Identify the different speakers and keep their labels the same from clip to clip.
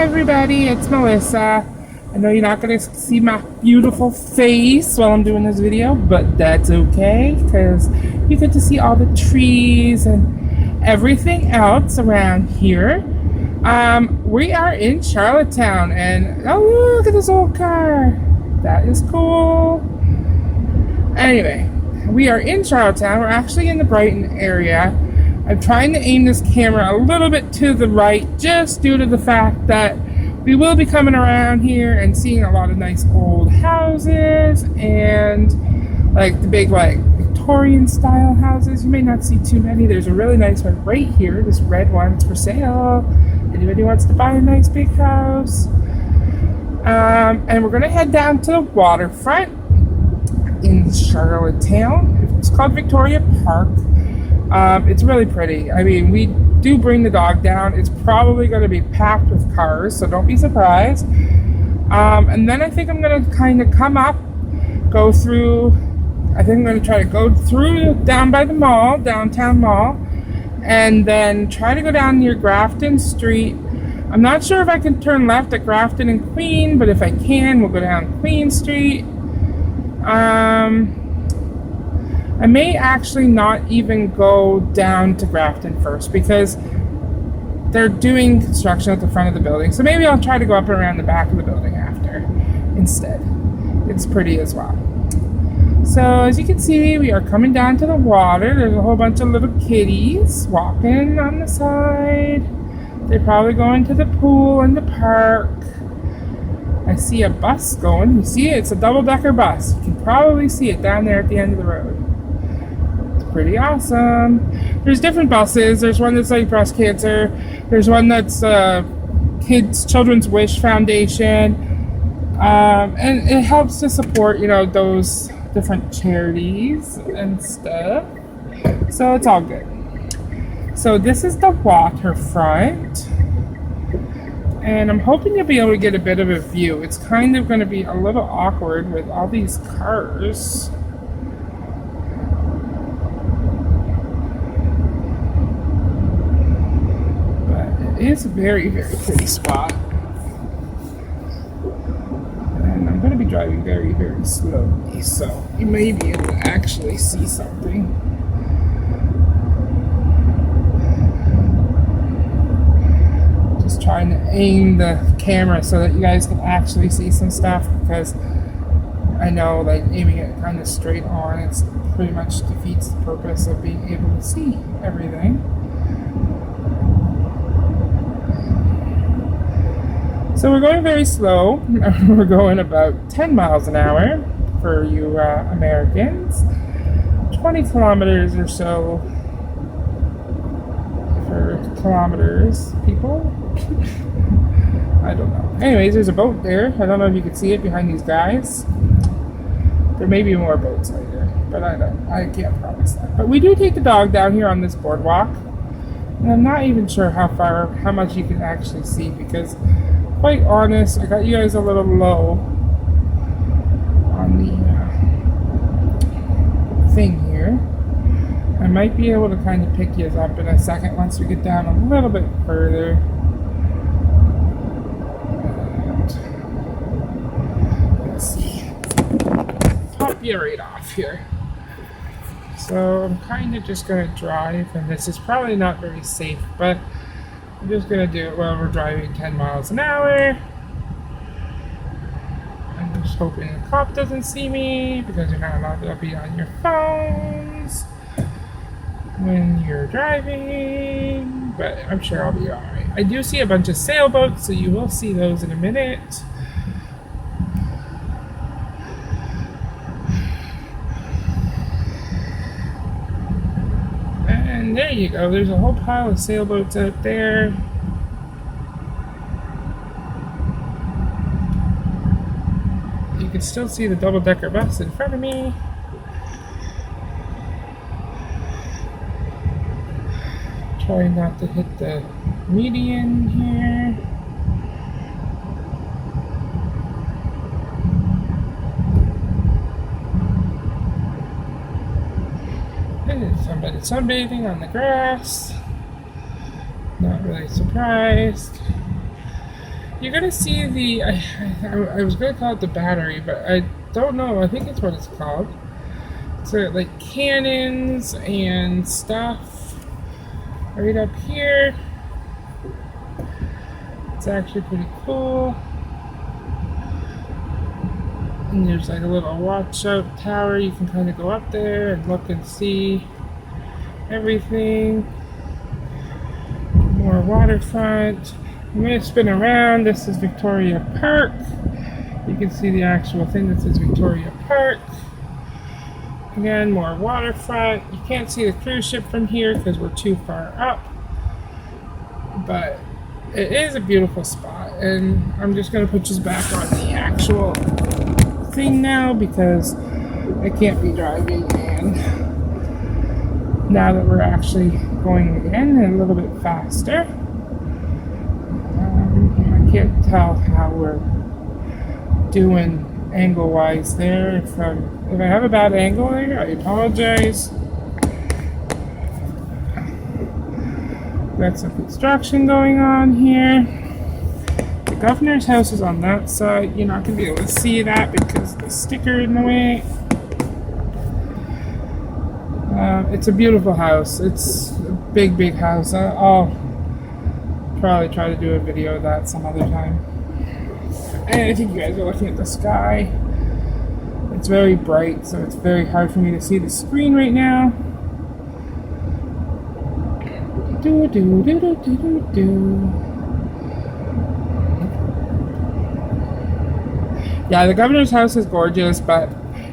Speaker 1: everybody, it's Melissa. I know you're not going to see my beautiful face while I'm doing this video, but that's okay because you get to see all the trees and everything else around here. We are in Charlottetown, and oh, look at this old car. That is cool. Anyway, we are in Charlottetown. We're actually in the Brighton area. I'm trying to aim this camera a little bit to the right just due to the fact that we will be coming around here and seeing a lot of nice old houses and like the big Victorian style houses. You may not see too many. There's a really nice one right here. This red one is for sale. Anybody wants to buy a nice big house? And we're going to head down to the waterfront in Charlottetown. It's called Victoria Park. It's really pretty. I mean, we do bring the dog down. It's probably going to be packed with cars, so don't be surprised. And then I think I'm going to kind of come up, go through, I think I'm going to try to go through down by the mall, downtown mall, and then try to go down near Grafton Street. I'm not sure if I can turn left at Grafton and Queen, but if I can, we'll go down Queen Street. I may actually not even go down to Grafton first because they're doing construction at the front of the building. So maybe I'll try to go up and around the back of the building after instead. It's pretty as well. So as you can see, we are coming down to the water. There's a whole bunch of little kitties walking on the side. They're probably going to the pool and the park. I see a bus going. You see it? It's a double-decker bus. You can probably see it down there at the end of the road. Pretty awesome. There's different buses. There's one that's like breast cancer. There's one that's Children's Wish Foundation. And it helps to support, those different charities and stuff. So it's all good. So this is the waterfront. And I'm hoping you'll be able to get a bit of a view. It's kind of going to be a little awkward with all these cars. It's a very, very pretty spot. And I'm going to be driving very, very slowly, so you may be able to actually see something. Just trying to aim the camera so that you guys can actually see some stuff, because I know aiming it kind of straight on, it's pretty much defeats the purpose of being able to see everything. So we're going very slow. We're going about 10 miles an hour for you Americans. 20 kilometers or so for kilometers, people. I don't know. Anyways, there's a boat there. I don't know if you can see it behind these guys. There may be more boats later, but I can't promise that. But we do take the dog down here on this boardwalk. And I'm not even sure how much you can actually see, because quite honest, I got you guys a little low on the thing here. I might be able to kind of pick you up in a second once we get down a little bit further. And let's see. Pop you right off here. So I'm kind of just going to drive, and this is probably not very safe, but I'm just going to do it while we're driving 10 miles an hour. I'm just hoping the cop doesn't see me, because you're not allowed to be on your phones when you're driving, but I'm sure I'll be alright. I do see a bunch of sailboats, so you will see those in a minute. And there you go, there's a whole pile of sailboats out there. You can still see the double-decker bus in front of me. Try not to hit the median here. Somebody sunbathing on the grass. Not really surprised. you're gonna see the, I was gonna call it the battery, but I don't know, I think it's what it's called. So like cannons and stuff right up here. It's actually pretty cool. And there's like a little watch out tower. You can kind of go up there and look and see everything. More waterfront. I'm going to spin around. This is Victoria Park. You can see the actual thing that says Victoria Park. Again, more waterfront. You can't see the cruise ship from here because we're too far up. But it is a beautiful spot. And I'm just going to put this back on the actual thing now because I can't be driving, and now that we're actually going again and a little bit faster, I can't tell how we're doing angle wise there. If I have a bad angle there, I apologize. Got some construction going on here. The governor's house is on that side. You're not going to be able to see that because of the sticker in the way. It's a beautiful house. It's a big, big house. I'll probably try to do a video of that some other time. And I think you guys are looking at the sky. It's very bright, so it's very hard for me to see the screen right now. Yeah, the governor's house is gorgeous, but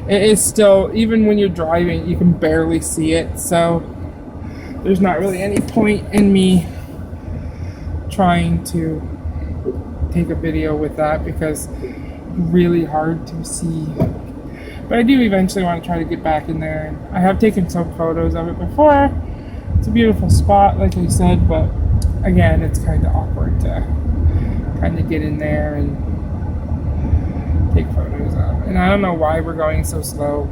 Speaker 1: it is still, even when you're driving, you can barely see it, so there's not really any point in me trying to take a video with that because it's really hard to see. But I do eventually want to try to get back in there. I have taken some photos of it before. It's a beautiful spot, like I said, but again, it's kind of awkward to kind of get in there and take photos of. And I don't know why we're going so slow.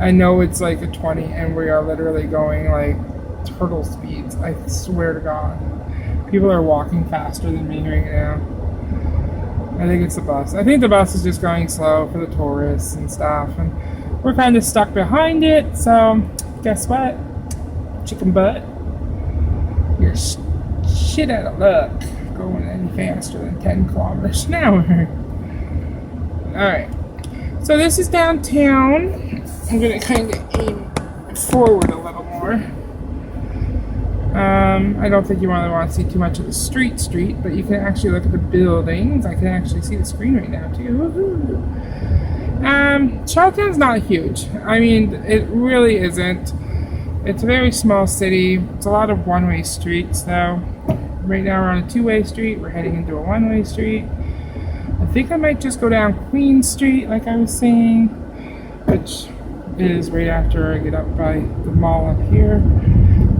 Speaker 1: I know it's like a 20 and we are literally going like turtle speeds. I swear to God. People are walking faster than me right now. I think it's the bus. I think the bus is just going slow for the tourists and stuff. And we're kind of stuck behind it. So guess what? Chicken butt. You're shit out of luck going any faster than 10 kilometers an hour. Alright, so this is downtown. I'm going to kind of aim forward a little more. I don't think you really want to see too much of the street, but you can actually look at the buildings. I can actually see the screen right now too. Woohoo! Charlottetown's not huge. I mean, it really isn't. It's a very small city. It's a lot of one-way streets though. Right now we're on a two-way street. We're heading into a one-way street. I think I might just go down Queen Street like I was saying, which is right after I get up by the mall up here.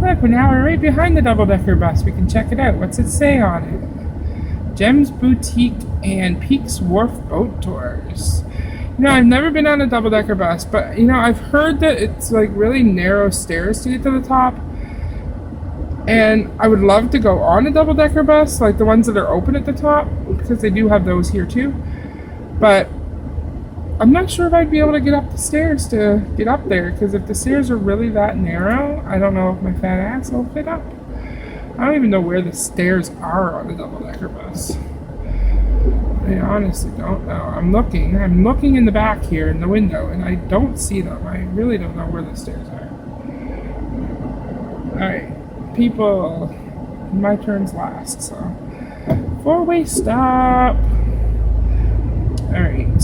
Speaker 1: Look, now we're right behind the double-decker bus. We can check it out. What's it say on it? Gems Boutique and Peaks Wharf Boat Tours. You know, I've never been on a double-decker bus, but, you know, I've heard that it's, like, really narrow stairs to get to the top. And I would love to go on a double-decker bus, like the ones that are open at the top, because they do have those here, too. But I'm not sure if I'd be able to get up the stairs to get up there, because if the stairs are really that narrow, I don't know if my fat ass will fit up. I don't even know where the stairs are on the double-decker bus. I honestly don't know. I'm looking in the back here in the window, and I don't see them. I really don't know where the stairs are. Alright, people, my turn's last, so 4-way stop. Alright.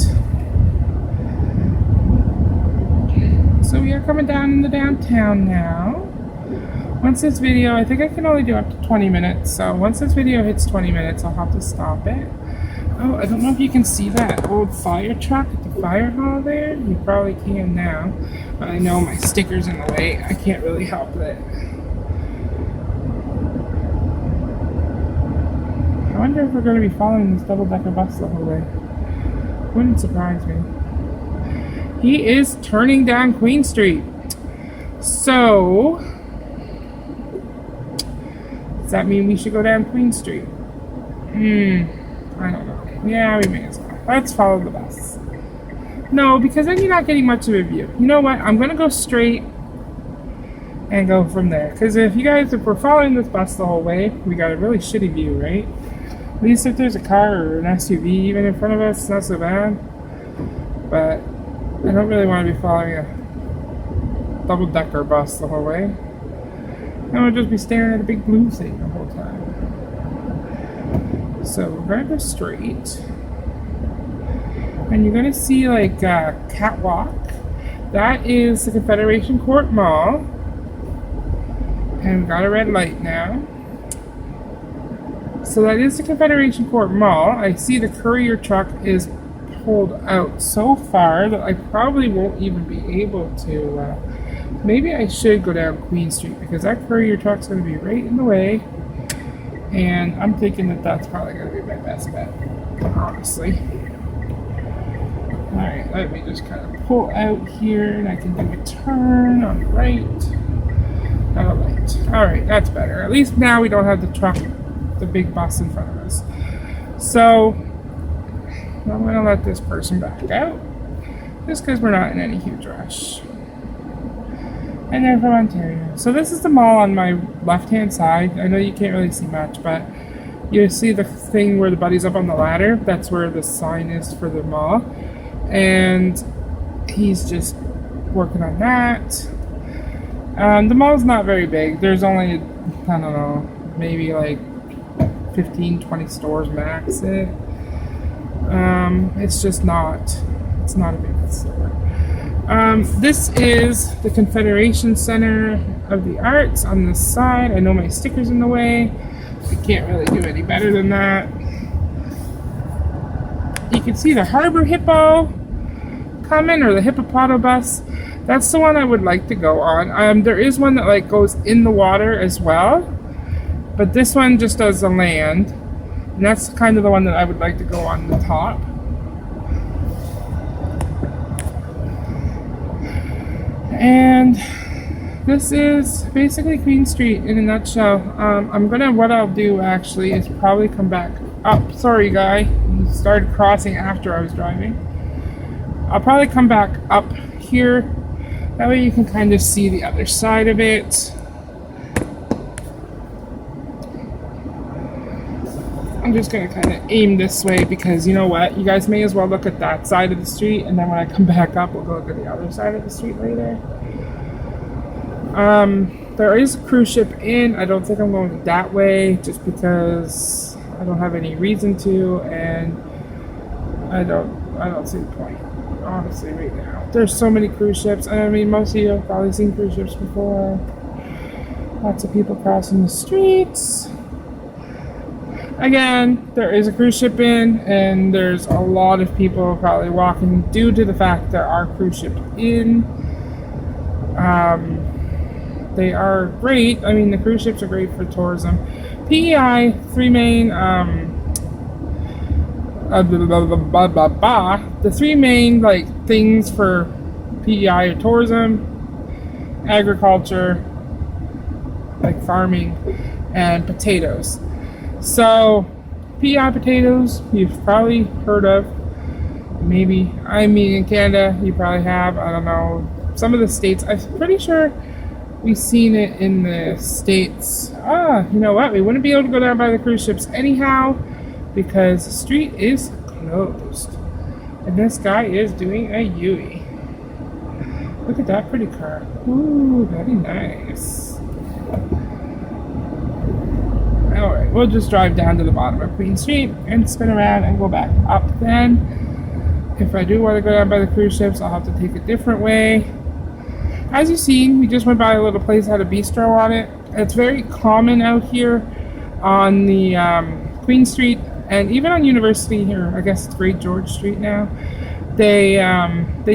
Speaker 1: So we are coming down in the downtown now. Once this video, I think I can only do up to 20 minutes, so once this video hits 20 minutes, I'll have to stop it. Oh, I don't know if you can see that old fire truck at the fire hall there. You probably can now. But I know my sticker's in the way. I can't really help it. I wonder if we're going to be following this double-decker bus the whole way. Wouldn't surprise me. He is turning down Queen Street. So, does that mean we should go down Queen Street? I don't know. Yeah, we may as well. Let's follow the bus. No, because then you're not getting much of a view. You know what? I'm gonna go straight and go from there. Because if we're following this bus the whole way, we got a really shitty view, right? At least if there's a car or an SUV even in front of us, it's not so bad. But I don't really want to be following a double-decker bus the whole way. And we'll just be staring at a big blue thing the whole time. So we're going to go straight. And you're going to see like a catwalk. That is the Confederation Court Mall. And we've got a red light now. So that is the Confederation Court Mall. I see the courier truck is pulled out so far that I probably won't even be able to. Maybe I should go down Queen Street because that courier truck's going to be right in the way. And I'm thinking that that's probably going to be my best bet, honestly. Alright, let me just kind of pull out here and I can do a turn on the right. Not a light. Alright, that's better. At least now we don't have the truck, the big bus in front of us. So, I'm going to let this person back out. Just because we're not in any huge rush. And they're from Ontario. So this is the mall on my left-hand side. I know you can't really see much, but you see the thing where the buddy's up on the ladder. That's where the sign is for the mall. And he's just working on that. The mall's not very big. There's only, I don't know, maybe like 15, 20 stores max. It's just not, it's not a big store. This is the Confederation Center of the Arts on this side. I know my sticker's in the way. I can't really do any better than that. You can see the Harbor Hippo coming, or the Hippopotobus. That's the one I would like to go on. There is one that like goes in the water as well, but this one just does the land, and that's kind of the one that I would like to go on the top. And this is basically Queen Street in a nutshell. What I'll do actually is probably come back up. Sorry, guy, you started crossing after I was driving. I'll probably come back up here. That way you can kind of see the other side of it. I'm just going to kind of aim this way because you know what? You guys may as well look at that side of the street, and then when I come back up, we'll go look at the other side of the street later. There is a cruise ship in. I don't think I'm going that way just because I don't have any reason to, and I don't see the point, honestly, right now. There's so many cruise ships, and I mean, most of you have probably seen cruise ships before. Lots of people crossing the streets. Again, there is a cruise ship in, and there's a lot of people probably walking due to the fact there are cruise ships in. They are great. I mean, the cruise ships are great for tourism. P.E.I, three main, the three main, like, things for P.E.I are tourism, agriculture, like farming, and potatoes. So, P.E.I potatoes, you've probably heard of. Maybe. I mean, in Canada, you probably have. I don't know. Some of the states, I'm pretty sure we've seen it in the States. You know what? We wouldn't be able to go down by the cruise ships anyhow because the street is closed. And this guy is doing a U-E. Look at that pretty car. Ooh, very nice. Alright, we'll just drive down to the bottom of Queen Street and spin around and go back up then. If I do want to go down by the cruise ships, I'll have to take a different way. As you've seen, we just went by a little place that had a bistro on it. It's very common out here on the Queen Street and even on University here. I guess it's Great George Street now. They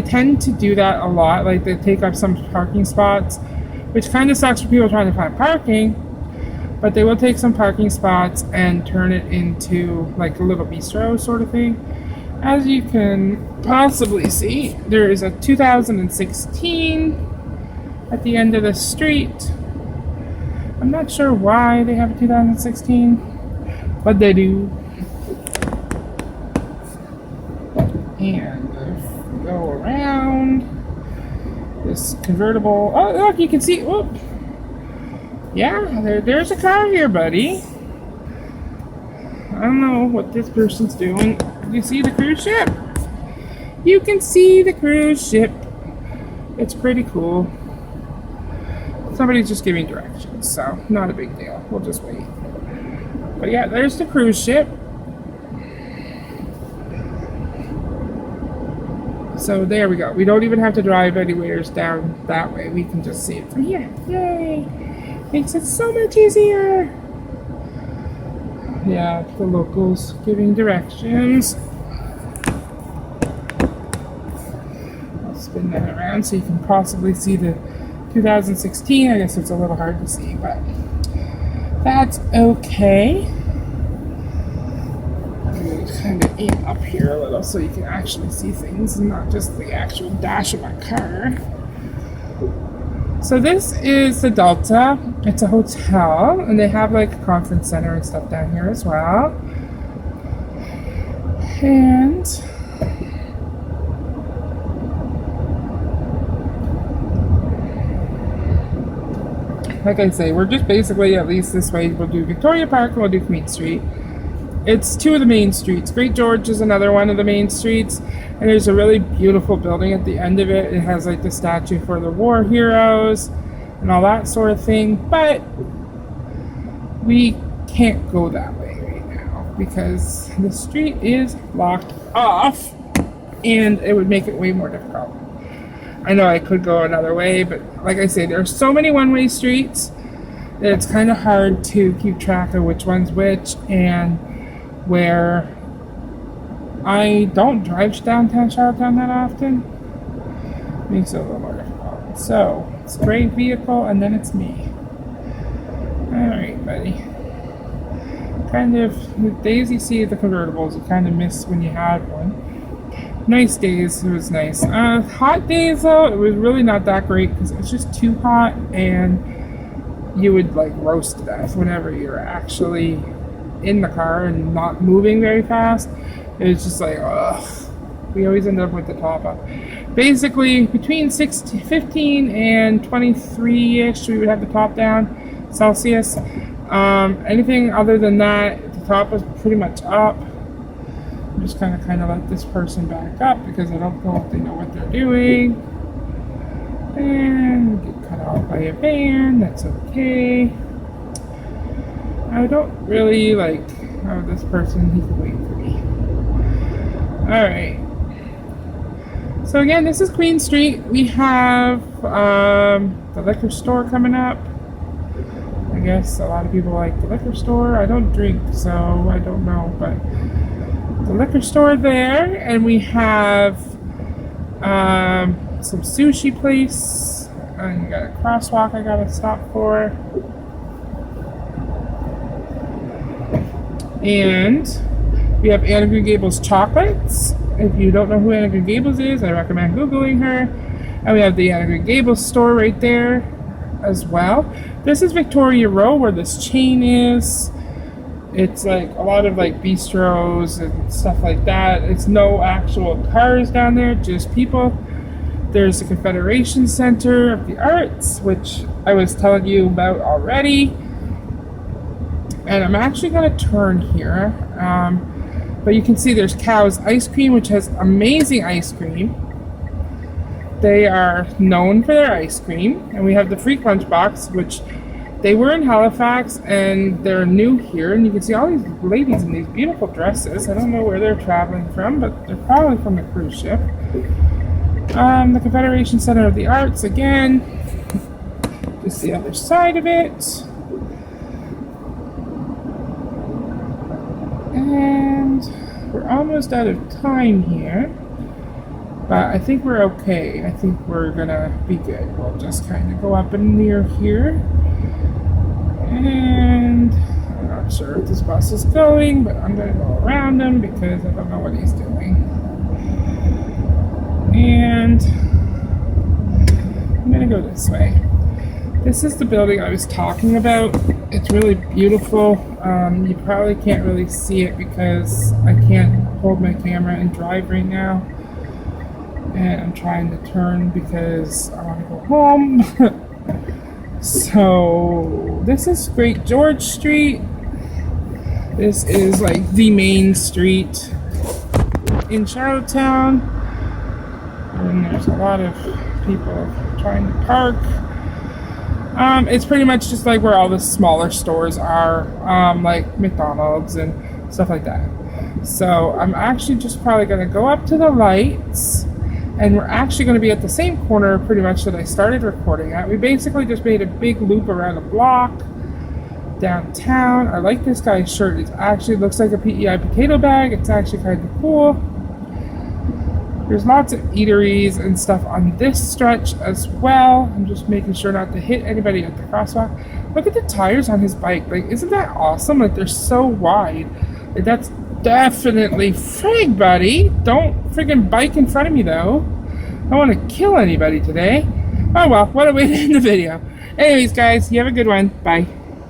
Speaker 1: tend to do that a lot. Like they take up some parking spots, which kind of sucks for people trying to find parking. But they will take some parking spots and turn it into like a little bistro sort of thing. As you can possibly see, there is a 2016 at the end of the street. I'm not sure why they have a 2016. what they do. And if we go around this convertible, oh look, you can see, whoop. Yeah, there's a car here, buddy. I don't know what this person's doing. You see the cruise ship? You can see the cruise ship. It's pretty cool. Somebody's just giving directions, so not a big deal. We'll just wait. But yeah, there's the cruise ship. So there we go. We don't even have to drive anywhere down that way. We can just see it from here. Yay! Makes it so much easier. Yeah, the locals giving directions. I'll spin that around so you can possibly see the 2016. I guess it's a little hard to see, but that's okay. I'm going to kind of aim up here a little so you can actually see things and not just the actual dash of my car. So this is the Delta. It's a hotel, and they have like a conference center and stuff down here as well. And like I say, we're just basically, at least this way, we'll do Victoria Park and we'll do Queen Street. It's two of the main streets. Great George is another one of the main streets. And there's a really beautiful building at the end of it. It has like the statue for the war heroes and all that sort of thing. But we can't go that way right now because the street is blocked off and it would make it way more difficult. I know I could go another way, but like I say, there are so many one-way streets that it's kind of hard to keep track of which one's which, and where I don't drive downtown Charlottetown that often, makes it a little more difficult. So, it's a great vehicle, and then it's me. Alright, buddy. Kind of, the days you see the convertibles, you kind of miss when you had one. Nice days, it was nice. Hot days though, it was really not that great because it was just too hot and you would like roast to death whenever you're actually in the car and not moving very fast. It was just like, ugh. We always ended up with the top up. Basically, between 15 and 23-ish, we would have the top down, Celsius. Anything other than that, the top was pretty much up. I'm just kind of let this person back up because I don't know if they know what they're doing. And get cut off by a van, that's okay. I don't really like, oh, this person, he can wait for me. Alright. So again, this is Queen Street. We have the liquor store coming up. I guess a lot of people like the liquor store. I don't drink, so I don't know, but the liquor store there, and we have some sushi place, and you got a crosswalk I gotta stop for, and we have Anna Green Gables chocolates. If you don't know who Anna Green Gables is, I recommend googling her. And we have the Anna Green Gables store right there as well. This is Victoria Row where this chain is. It's like a lot of like bistros and stuff like that. It's no actual cars down there, just people. There's the Confederation Center of the Arts, which I was telling you about already. And I'm actually going to turn here. But you can see there's Cow's Ice Cream, which has amazing ice cream. They are known for their ice cream. And we have the Freak Lunch Box, which they were in Halifax and they're new here, and you can see all these ladies in these beautiful dresses. I don't know where they're traveling from, but they're probably from the cruise ship. The Confederation Center of the Arts, again, just the other side of it. And we're almost out of time here, but I think we're okay. I think we're gonna be good. We'll just kind of go up and near here. And I'm not sure if this bus is going, but I'm going to go around him because I don't know what he's doing. And I'm going to go this way. This is the building I was talking about. It's really beautiful. You probably can't really see it because I can't hold my camera and drive right now. And I'm trying to turn because I want to go home. So this is Great George Street. This is like the main street in Charlottetown. And there's a lot of people trying to park. It's pretty much just like where all the smaller stores are, like McDonald's and stuff like that. So I'm actually just probably going to go up to the lights, and we're actually going to be at the same corner pretty much that I started recording at. We basically just made a big loop around the block downtown. I like this guy's shirt. It actually looks like a P.E.I. potato bag. It's actually kind of cool. There's lots of eateries and stuff on this stretch as well. I'm just making sure not to hit anybody at the crosswalk. Look at the tires on his bike. Like, isn't that awesome? Like, they're so wide. Like, that's definitely frig, buddy. Don't friggin' bike in front of me, though. I don't want to kill anybody today. Oh, well, what a way to end the video. Anyways, guys, you have a good one. Bye.